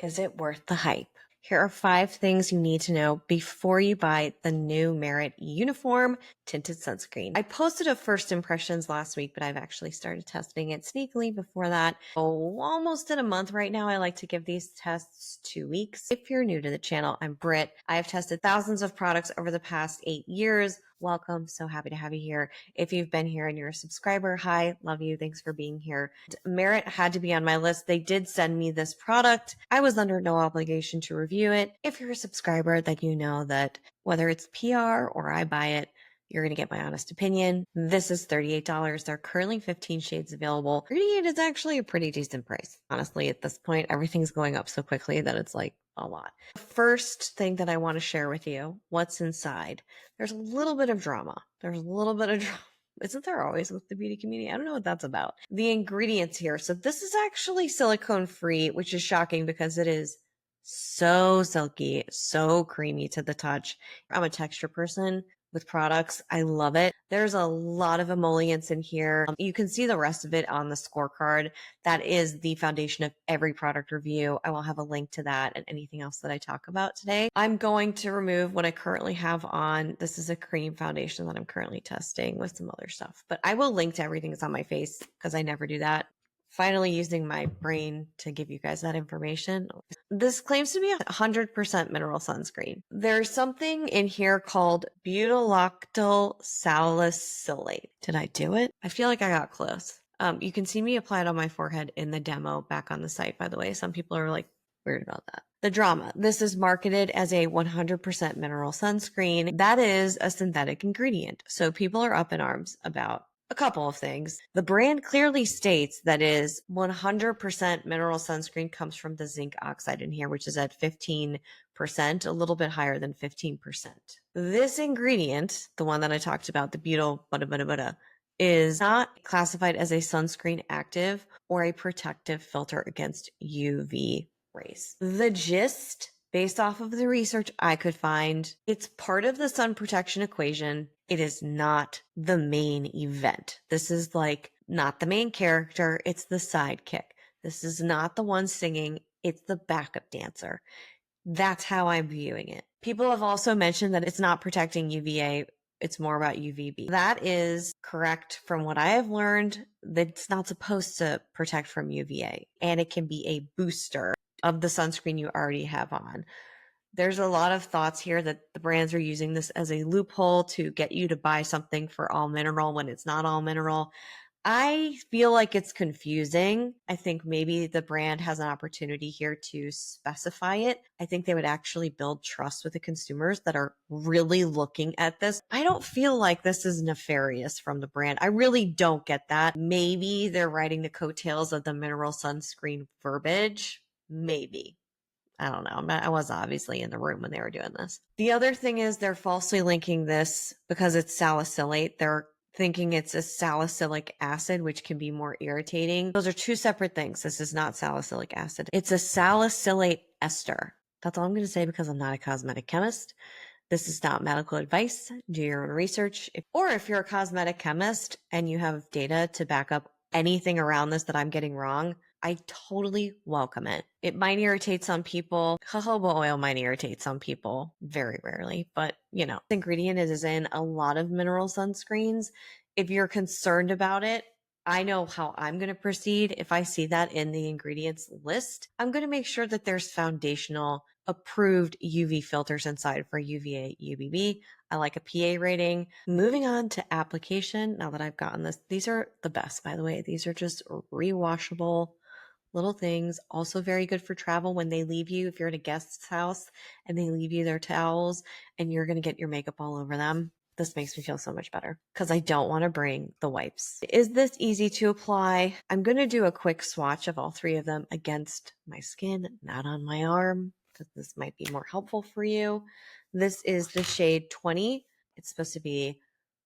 Is it worth the hype? Here are 5 things you need to know before you buy the new Merit Uniform Tinted Sunscreen. I posted a first impressions last week, but I've actually started testing it sneakily before that. Oh, almost in a month right now. I like to give these tests 2 weeks. If you're new to the channel, I'm Britt. I have tested thousands of products over the past 8 years. Welcome. So happy to have you here. If you've been here and you're a subscriber, hi, love you. Thanks for being here. Merit had to be on my list. They did send me this product. I was under no obligation to review it. If you're a subscriber, then you know that whether it's PR or I buy it, you're going to get my honest opinion. This is $38. There are currently 15 shades available. 38 is actually a pretty decent price. Honestly, at this point, everything's going up so quickly that it's like a lot. First thing that I want to share with you, what's inside. There's a little bit of drama. Isn't there always with the beauty community? I don't know what that's about. The ingredients here. So this is actually silicone free, which is shocking because it is so silky, so creamy to the touch. I'm a texture person with products. I love it. There's a lot of emollients in here. You can see the rest of it on the scorecard. That is the foundation of every product review. I will have a link to that and anything else that I talk about today. I'm going to remove what I currently have on. This is a cream foundation that I'm currently testing with some other stuff, but I will link to everything that's on my face because I never do that. Finally using my brain to give you guys that information. This claims to be 100% mineral sunscreen. There's something in here called butyloctyl salicylate. Did I do it? I feel like I got close. You can see me apply it on my forehead in the demo back on the site, by the way. Some people are like weird about that. The drama. This is marketed as a 100% mineral sunscreen. That is a synthetic ingredient. So people are up in arms about a couple of things. The brand clearly states that is 100% mineral sunscreen comes from the zinc oxide in here, which is at 15%, a little bit higher than 15%. This ingredient, the one that I talked about, the butyl is not classified as a sunscreen active or a protective filter against UV rays. The gist, based off of the research I could find, it's part of the sun protection equation. It is not the main event. This is like not the main character. It's the sidekick. This is not the one singing. It's the backup dancer. That's how I'm viewing it. People have also mentioned that it's not protecting UVA. It's more about UVB. That is correct from what I have learned. That it's not supposed to protect from UVA, and it can be a booster of the sunscreen you already have on. There's a lot of thoughts here that the brands are using this as a loophole to get you to buy something for all mineral when it's not all mineral. I feel like it's confusing. I think maybe the brand has an opportunity here to specify it. I think they would actually build trust with the consumers that are really looking at this. I don't feel like this is nefarious from the brand. I really don't get that. Maybe they're riding the coattails of the mineral sunscreen verbiage. Maybe. I don't know. I was obviously in the room when they were doing this. The other thing is they're falsely linking this because it's salicylate. They're thinking it's a salicylic acid, which can be more irritating. Those are two separate things. This is not salicylic acid. It's a salicylate ester. That's all I'm going to say because I'm not a cosmetic chemist. This is not medical advice. Do your own research. Or if you're a cosmetic chemist and you have data to back up anything around this that I'm getting wrong, I totally welcome it. It might irritate some people. Jojoba oil might irritate some people, very rarely, but you know, the ingredient is in a lot of mineral sunscreens. If you're concerned about it, I know how I'm going to proceed. If I see that in the ingredients list, I'm going to make sure that there's foundational approved UV filters inside for UVA, UVB. I like a PA rating. Moving on to application. Now that I've gotten this, these are the best, by the way. These are just rewashable little things. Also very good for travel when they leave you. If you're at a guest's house and they leave you their towels and you're going to get your makeup all over them. This makes me feel so much better because I don't want to bring the wipes. Is this easy to apply? I'm going to do a quick swatch of all 3 of them against my skin, not on my arm, because this might be more helpful for you. This is the shade 20. It's supposed to be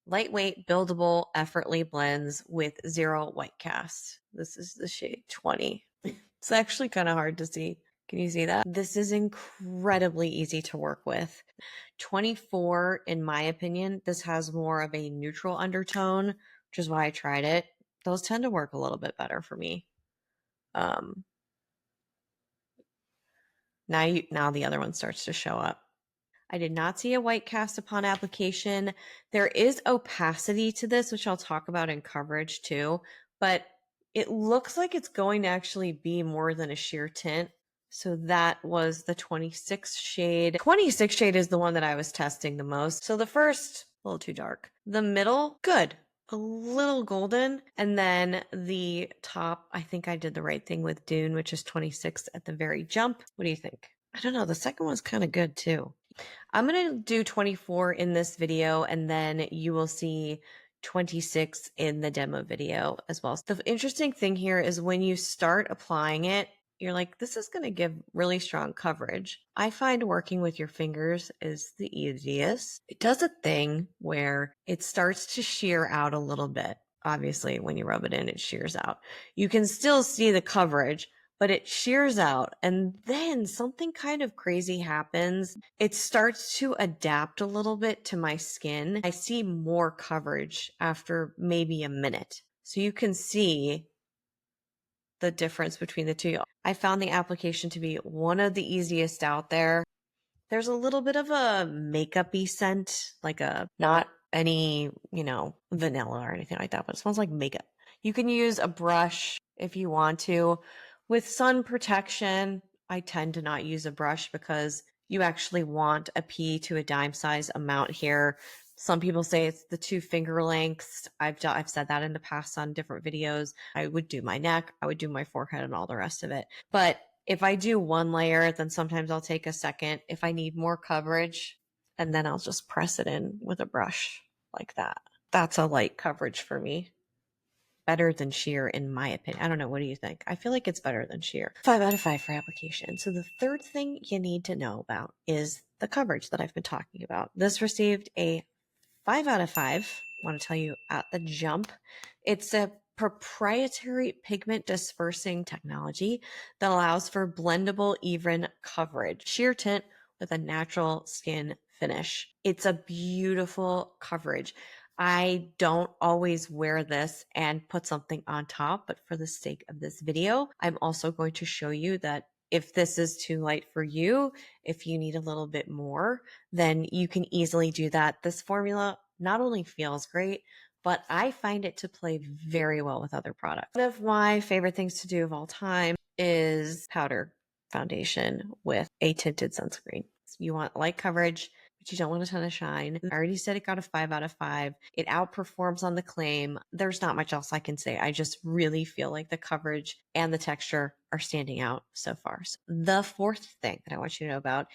lightweight, buildable, effortlessly blends with 0 white cast. This is the shade 20. It's actually kind of hard to see. Can you see that? This is incredibly easy to work with. 24, in my opinion, this has more of a neutral undertone, which is why I tried it. Those tend to work a little bit better for me. Now the other one starts to show up. I did not see a white cast upon application. There is opacity to this, which I'll talk about in coverage too, but it looks like it's going to actually be more than a sheer tint. So that was the 26 shade. 26 shade is the one that I was testing the most. So the first, a little too dark. The middle, good. A little golden. And then the top, I think I did the right thing with Dune, which is 26 at the very jump. What do you think? I don't know. The second one's kind of good too. I'm going to do 24 in this video, and then you will see 26 in the demo video as well. So the interesting thing here is when you start applying it, you're like, this is going to give really strong coverage. I find working with your fingers is the easiest. It does a thing where it starts to shear out a little bit. Obviously, when you rub it in, it shears out. You can still see the coverage, but it shears out. And then something kind of crazy happens. It starts to adapt a little bit to my skin. I see more coverage after maybe a minute. So you can see the difference between the two. I found the application to be one of the easiest out there. There's a little bit of a makeup-y scent, like a not any, vanilla or anything like that, but it smells like makeup. You can use a brush if you want to. With sun protection, I tend to not use a brush because you actually want a pea to a dime size amount here. Some people say it's the 2 finger lengths. I've said that in the past on different videos. I would do my neck, I would do my forehead and all the rest of it. But if I do one layer, then sometimes I'll take a second if I need more coverage, and then I'll just press it in with a brush like that. That's a light coverage for me. Better than sheer, in my opinion. I don't know. What do you think? I feel like it's better than sheer. 5 out of 5 for application. So the third thing you need to know about is the coverage that I've been talking about. This received a 5 out of 5. I want to tell you at the jump. It's a proprietary pigment dispersing technology that allows for blendable, even coverage. Sheer tint with a natural skin finish. It's a beautiful coverage. I don't always wear this and put something on top, but for the sake of this video, I'm also going to show you that if this is too light for you, if you need a little bit more, then you can easily do that. This formula not only feels great, but I find it to play very well with other products. One of my favorite things to do of all time is powder foundation with a tinted sunscreen. You want light coverage, but you don't want a ton of shine. I already said it got a 5 out of 5. It outperforms on the claim. There's not much else I can say. I just really feel like the coverage and the texture are standing out so far. So the fourth thing that I want you to know about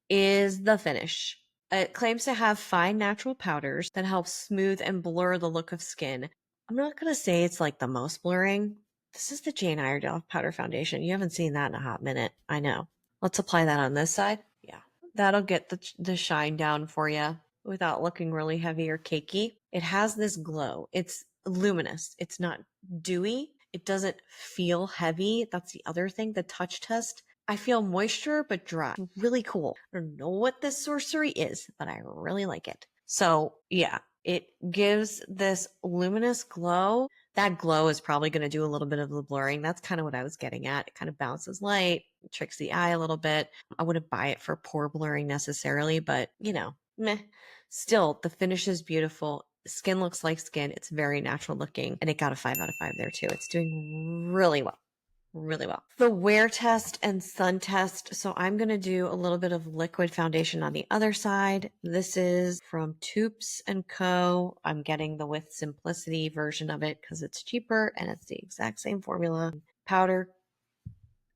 is the finish. It claims to have fine natural powders that help smooth and blur the look of skin. I'm not going to say it's like the most blurring. This is the Jane Iredale powder foundation. You haven't seen that in a hot minute. I know. Let's apply that on this side. Yeah. That'll get the shine down for you without looking really heavy or cakey. It has this glow. It's luminous. It's not dewy. It doesn't feel heavy. That's the other thing. The touch test, I feel moisture but dry. Really cool. I don't know what this sorcery is, but I really like it. So yeah, it gives this luminous glow. That glow is probably going to do a little bit of the blurring. That's kind of what I was getting at. It kind of bounces light, tricks the eye a little bit. I wouldn't buy it for pore blurring necessarily, but meh. Still, the finish is beautiful. Skin looks like skin. It's very natural looking, and it got a 5 out of 5 there too. It's doing really well. Really well. The wear test and sun test. So I'm going to do a little bit of liquid foundation on the other side. This is from Toops & Co. I'm getting the With Simplicity version of it because it's cheaper and it's the exact same formula. Powder.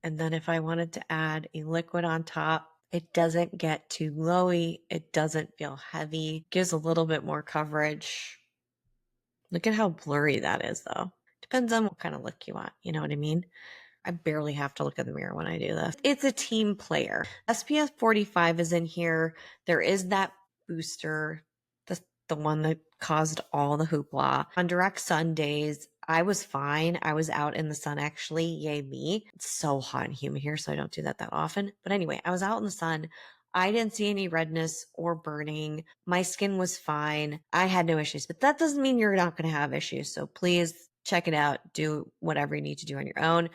And then if I wanted to add a liquid on top, it doesn't get too glowy. It doesn't feel heavy. Gives a little bit more coverage. Look at how blurry that is though. Depends on what kind of look you want. You know what I mean? I barely have to look in the mirror when I do this. It's a team player. SPF 45 is in here. There is that booster, the one that caused all the hoopla. On direct sun days, I was fine. I was out in the sun actually. Yay me. It's so hot and humid here, so I don't do that often. But anyway, I was out in the sun. I didn't see any redness or burning. My skin was fine. I had no issues, but that doesn't mean you're not going to have issues. So please check it out. Do whatever you need to do on your own.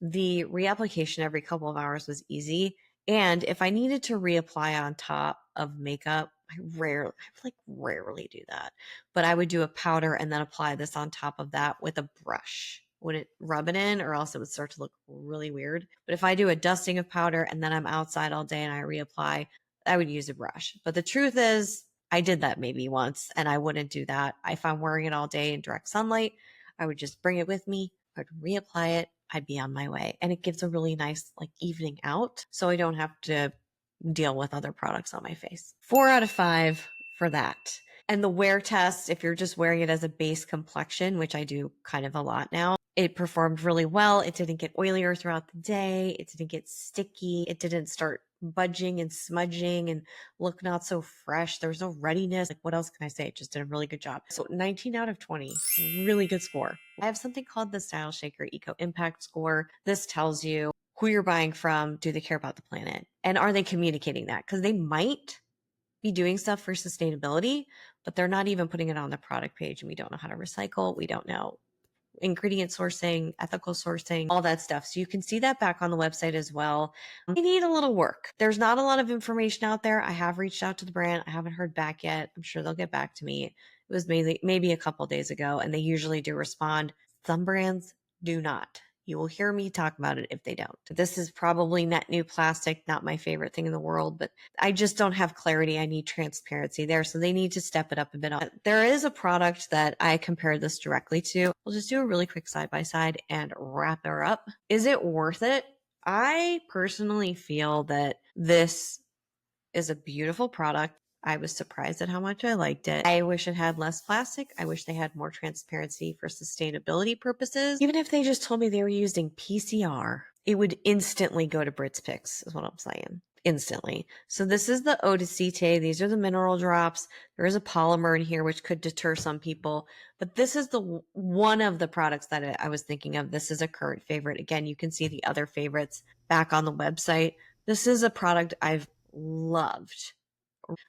The reapplication every couple of hours was easy. And if I needed to reapply on top of makeup, I rarely do that, but I would do a powder and then apply this on top of that with a brush. Wouldn't rub it in or else it would start to look really weird. But if I do a dusting of powder and then I'm outside all day and I reapply, I would use a brush. But the truth is, I did that maybe once and I wouldn't do that. If I'm wearing it all day in direct sunlight, I would just bring it with me. I'd reapply it. I'd be on my way. And it gives a really nice like evening out. So I don't have to deal with other products on my face. 4 out of 5 for that. And the wear test, if you're just wearing it as a base complexion, which I do kind of a lot now, it performed really well. It didn't get oilier throughout the day. It didn't get sticky. It didn't start budging and smudging and look not so fresh. There was no readiness. Like, what else can I say? It just did a really good job. So 19 out of 20, really good score. I have something called the Style Shaker Eco Impact Score. This tells you who you're buying from. Do they care about the planet? And are they communicating that? Because they might be doing stuff for sustainability, but they're not even putting it on the product page. And we don't know how to recycle. We don't know ingredient sourcing, ethical sourcing, all that stuff. So you can see that back on the website as well. They need a little work. There's not a lot of information out there. I have reached out to the brand. I haven't heard back yet. I'm sure they'll get back to me. It was maybe a couple days ago, and they usually do respond. Some brands do not. You will hear me talk about it if they don't. This is probably net new plastic, not my favorite thing in the world, but I just don't have clarity. I need transparency there. So they need to step it up a bit. There is a product that I compared this directly to. We'll just do a really quick side by side and wrap her up. Is it worth it? I personally feel that this is a beautiful product. I was surprised at how much I liked it. I wish it had less plastic. I wish they had more transparency for sustainability purposes. Even if they just told me they were using PCR, it would instantly go to Britt's picks, is what I'm saying. Instantly. So this is the eau de cite. These are the mineral drops. There is a polymer in here, which could deter some people, but this is the one of the products that I was thinking of. This is a current favorite. Again, you can see the other favorites back on the website. This is a product I've loved.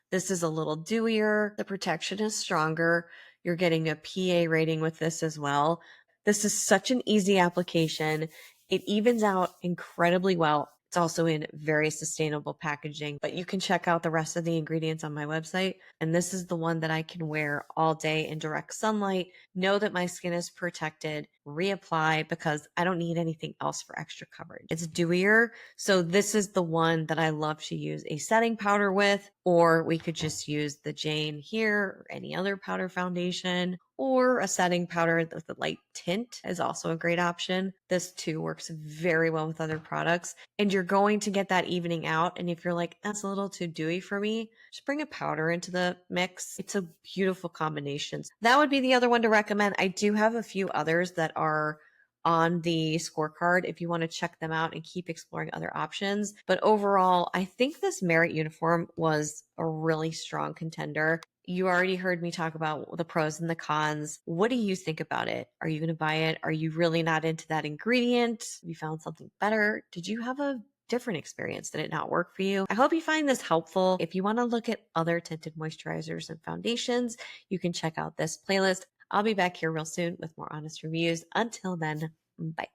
This is a little dewier. The protection is stronger. You're getting a PA rating with this as well. This is such an easy application. It evens out incredibly well. It's also in very sustainable packaging, but you can check out the rest of the ingredients on my website. And this is the one that I can wear all day in direct sunlight, know that my skin is protected, reapply because I don't need anything else for extra coverage. It's dewier. So this is the one that I love to use a setting powder with, or we could just use the Jane here or any other powder foundation, or a setting powder with a light tint is also a great option. This too works very well with other products, and you're going to get that evening out. And if you're like, that's a little too dewy for me, just bring a powder into the mix. It's a beautiful combination. That would be the other one to recommend. I do have a few others that are on the scorecard if you want to check them out and keep exploring other options. But overall, I think this Merit uniform was a really strong contender. You already heard me talk about the pros and the cons. What do you think about it? Are you going to buy it? Are you really not into that ingredient? Have you found something better? Did you have a different experience? Did it not work for you? I hope you find this helpful. If you want to look at other tinted moisturizers and foundations, you can check out this playlist. I'll be back here real soon with more honest reviews. Until then, bye.